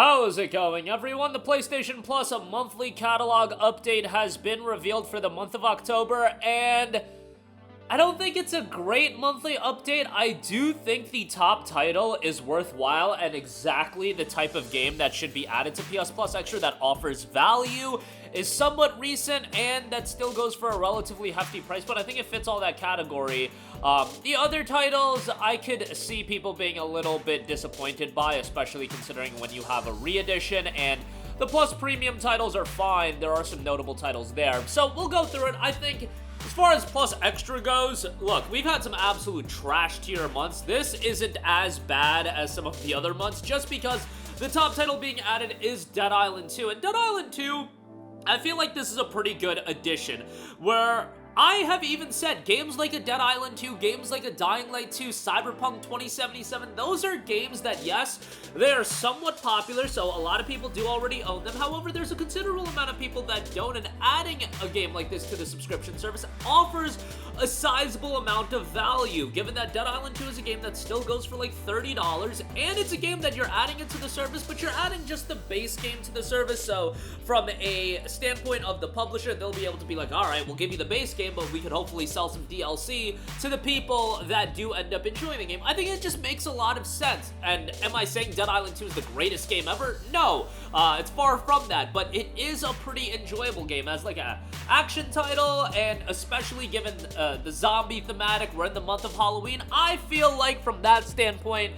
How's it going, everyone? The PlayStation Plus monthly catalog update has been revealed for the month of October, and I don't think it's a great monthly update. I do think the top title is worthwhile and exactly the type of game that should be added to PS Plus Extra that offers value, is somewhat recent, and that still goes for a relatively hefty price, but I think it fits all that category. The other titles, I could see people being a little bit disappointed by, especially considering when you have a re-edition, and the Plus Premium titles are fine. There are some notable titles there. So we'll go through it. I think as far as Plus Extra goes, look, we've had some absolute trash tier months. This isn't as bad as some of the other months, just because the top title being added is Dead Island 2. And Dead Island 2, I feel like this is a pretty good addition, where I have even said games like a Dead Island 2, games like a Dying Light 2, Cyberpunk 2077, those are games that, yes, they are somewhat popular, so a lot of people do already own them. However, there's a considerable amount of people that don't, and adding a game like this to the subscription service offers a sizable amount of value, given that Dead Island 2 is a game that still goes for like $30, and it's a game that you're adding into the service, but you're adding just the base game to the service. So from a standpoint of the publisher, they'll be able to be like, all right, we'll give you the base game, but we could hopefully sell some DLC to the people that do end up enjoying the game. I think it just makes a lot of sense. And am I saying Dead Island 2 is the greatest game ever? No, it's far from that, but it is a pretty enjoyable game as like a action title, and especially given the zombie thematic, we're in the month of Halloween, I feel like from that standpoint,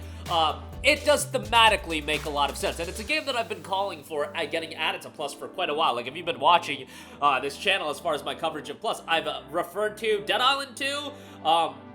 it does thematically make a lot of sense, and it's a game that I've been calling for getting added to Plus for quite a while. Like, if you've been watching this channel as far as my coverage of Plus, I've referred to Dead Island 2,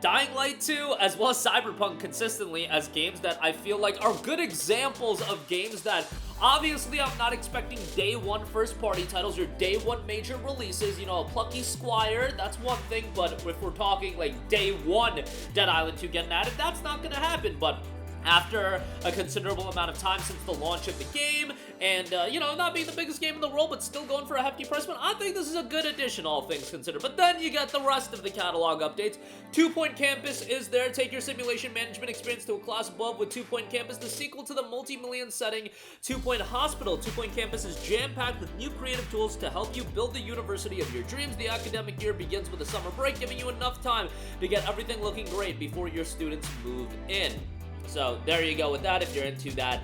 Dying Light 2, as well as Cyberpunk consistently as games that I feel like are good examples of games that, obviously, I'm not expecting day one first-party titles or day one major releases. You know, a Plucky Squire, that's one thing, but if we're talking like day one Dead Island 2 getting added, that's not gonna happen. But after a considerable amount of time since the launch of the game, and, you know, not being the biggest game in the world, but still going for a hefty price point, I think this is a good addition, all things considered. But then you get the rest of the catalog updates. 2 Point Campus is there. Take your simulation management experience to a class above with 2 Point Campus, the sequel to the multi-million setting 2 Point Hospital. 2 Point Campus is jam-packed with new creative tools to help you build the university of your dreams. The academic year begins with a summer break, giving you enough time to get everything looking great before your students move in. So there you go with that if you're into that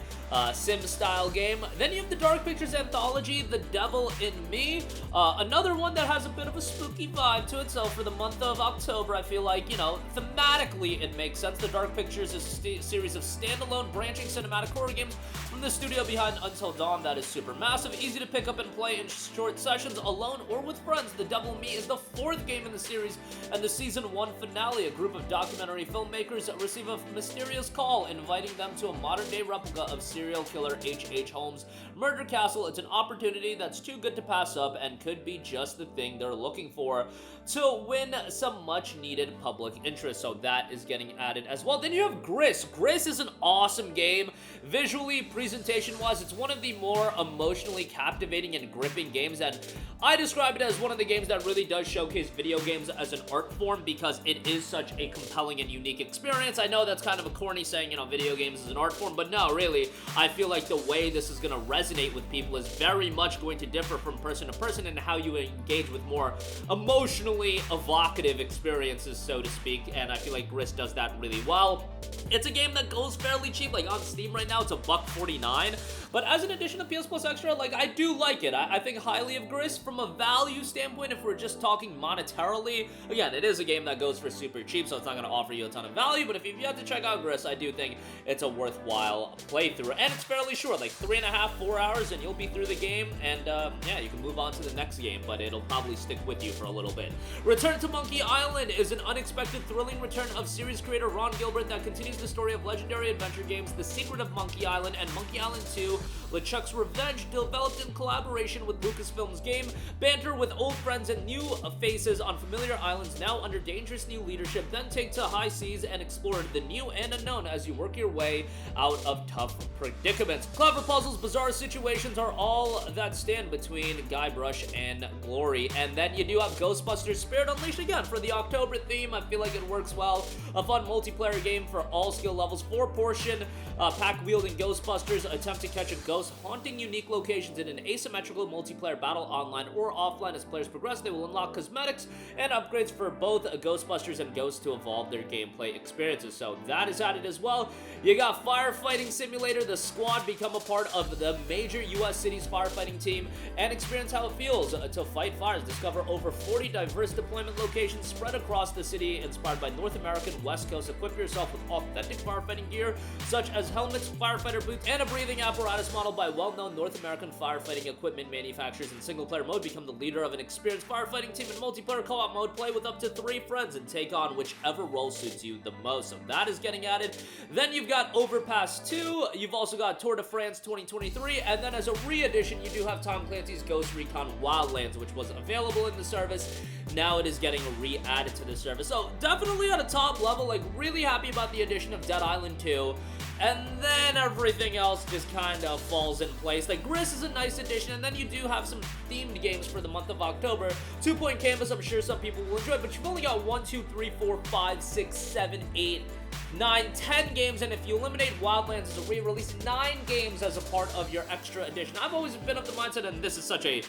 sim-style game. Then you have the Dark Pictures anthology, The Devil in Me. Another one that has a bit of a spooky vibe to it. So for the month of October, I feel like, you know, thematically it makes sense. The Dark Pictures is a series of standalone branching cinematic horror games from the studio behind Until Dawn that is super massive, easy to pick up and play in short sessions alone or with friends. The Devil in Me is the 4th game in the series and the season 1 finale. A group of documentary filmmakers receive a mysterious call inviting them to a modern-day replica of serial killer H.H. Holmes' murder castle. It's an opportunity that's too good to pass up and could be just the thing they're looking for to win some much-needed public interest. So that is getting added as well. Then you have Gris. Gris is an awesome game. Visually, presentation-wise, it's one of the more emotionally captivating and gripping games, and I describe it as one of the games that really does showcase video games as an art form because it is such a compelling and unique experience. I know that's kind of a corny saying, you know, video games is an art form, but no, really, I feel like the way this is going to resonate with people is very much going to differ from person to person and how you engage with more emotionally evocative experiences, so to speak, and I feel like Gris does that really well. It's a game that goes fairly cheap, like on Steam right now, it's $1.49, but as an addition to PS Plus Extra, like, I do like it. I think highly of Gris from a value standpoint. If we're just talking monetarily, again, it is a game that goes for super cheap, so it's not going to offer you a ton of value, but if you've yet to check out Gris, I do think it's a worthwhile playthrough, and it's fairly short, like 3.5, 4 hours, and you'll be through the game, and yeah, you can move on to the next game, but it'll probably stick with you for a little bit. Return to Monkey Island is an unexpected, thrilling return of series creator Ron Gilbert that continues the story of legendary adventure games The Secret of Monkey Island and Monkey Island 2, LeChuck's Revenge, developed in collaboration with Lucasfilm's game. Banter with old friends and new faces on familiar islands now under dangerous new leadership, then take to high seas and explore the new and unknown as you work your way out of tough predicaments. Clever puzzles, bizarre situations are all that stand between Guybrush and glory. And then you do have Ghostbusters Spirit Unleashed again for the October theme. I feel like it works well. A fun multiplayer game for all skill levels. 4-portion pack-wielding Ghostbusters attempt to catch a ghost house, haunting unique locations in an asymmetrical multiplayer battle online or offline. As players progress, they will unlock cosmetics and upgrades for both Ghostbusters and Ghosts to evolve their gameplay experiences. So that is added as well. You got Firefighting Simulator. The squad become a part of the major US cities firefighting team and experience how it feels to fight fires. Discover over 40 diverse deployment locations spread across the city, inspired by North American West Coast. Equip yourself with authentic firefighting gear, such as helmets, firefighter boots, and a breathing apparatus modeled by well-known North American firefighting equipment manufacturers. In single-player mode, become the leader of an experienced firefighting team. In multiplayer co-op mode, play with up to 3 friends and take on whichever role suits you the most. So that is getting added. Then you've got Overpass 2. You've also got Tour de France 2023, and then as a re-edition, you do have Tom Clancy's Ghost Recon Wildlands, which was available in the service. Now it is getting re-added to the service. So definitely on a top level, like really happy about the addition of Dead Island 2. And then everything else just kind of falls in place. Like Gris is a nice addition, and then you do have some themed games for the month of October. 2 Point Campus, I'm sure some people will enjoy, but you've only got 1, 2, 3, 4, 5, 6, 7, 8, 9, 10 games, and if you eliminate Wildlands as a re-release, 9 games as a part of your extra edition. I've always been of the mindset, and this is such a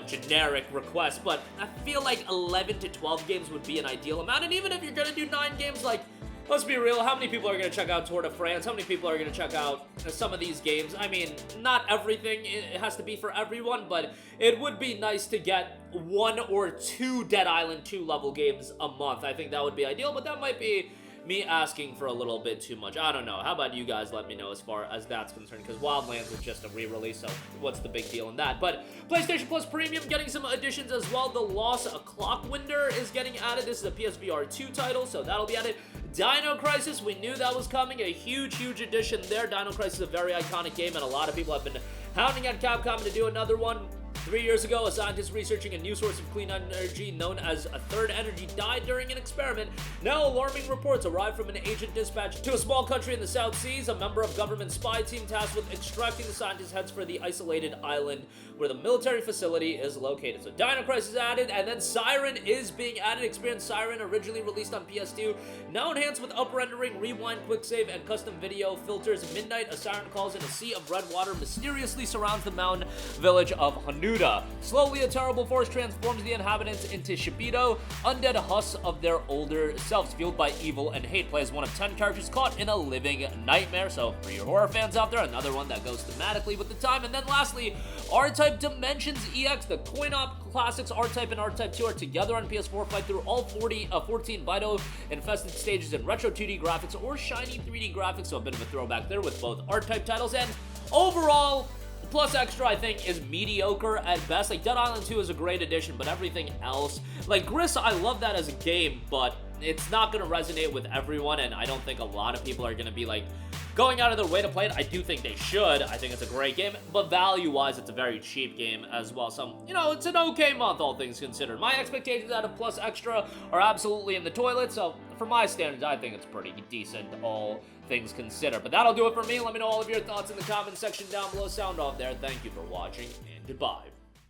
generic request, but I feel like 11 to 12 games would be an ideal amount. And even if you're gonna do 9 games, like, let's be real, how many people are gonna check out Tour de France? How many people are gonna check out some of these games? I mean, not everything it has to be for everyone, but it would be nice to get 1 or 2 Dead Island 2 level games a month. I think that would be ideal, but that might be me asking for a little bit too much. I don't know. How about you guys let me know as far as that's concerned, because Wildlands is just a re-release, so what's the big deal in that? But PlayStation Plus Premium getting some additions as well. The Lost Clockwinder is getting added. This is a PSVR 2 title, so that'll be added. Dino Crisis, we knew that was coming. A huge addition there. Dino Crisis is a very iconic game, and a lot of people have been hounding at Capcom to do another one. 3 years ago, a scientist researching a new source of clean energy known as a third energy died during an experiment. Now alarming reports arrive from an agent dispatched to a small country in the South Seas. A member of government spy team tasked with extracting the scientist heads for the isolated island where the military facility is located. So Dino Crisis added, and then Siren is being added. Experience Siren, originally released on PS2, now enhanced with up-rendering, rewind, quick save, and custom video filters. Midnight, a siren calls in a sea of red water, mysteriously surrounds the mountain village of Hanuda. Slowly, a terrible force transforms the inhabitants into Shibido, undead husks of their older selves, fueled by evil and hate. Plays one of 10 characters caught in a living nightmare. So for your horror fans out there, another one that goes thematically with the time. And then lastly, R-Type Dimensions EX, the coin-op classics R-Type and R-Type 2 are together on PS4. Fight through all 14 Vito-infested stages in retro 2D graphics or shiny 3D graphics, so a bit of a throwback there with both R-Type titles. And overall, Plus Extra, I think, is mediocre at best. Like, Dead Island 2 is a great addition, but everything else, like Gris, I love that as a game, but it's not going to resonate with everyone, and I don't think a lot of people are going to be, like, going out of their way to play it. I do think they should. I think it's a great game, but value-wise, it's a very cheap game as well. So, it's an okay month, all things considered. My expectations out of Plus Extra are absolutely in the toilet, so for my standards, I think it's pretty decent, all things considered. But that'll do it for me. Let me know all of your thoughts in the comment section down below. Sound off there. Thank you for watching, and goodbye.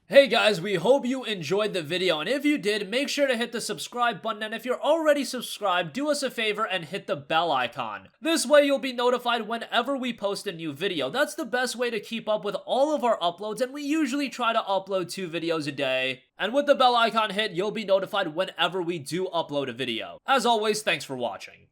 Hey guys, we hope you enjoyed the video, and if you did, make sure to hit the subscribe button, and if you're already subscribed, do us a favor and hit the bell icon. This way you'll be notified whenever we post a new video. That's the best way to keep up with all of our uploads, and we usually try to upload 2 videos a day. And with the bell icon hit, you'll be notified whenever we do upload a video. As always, thanks for watching.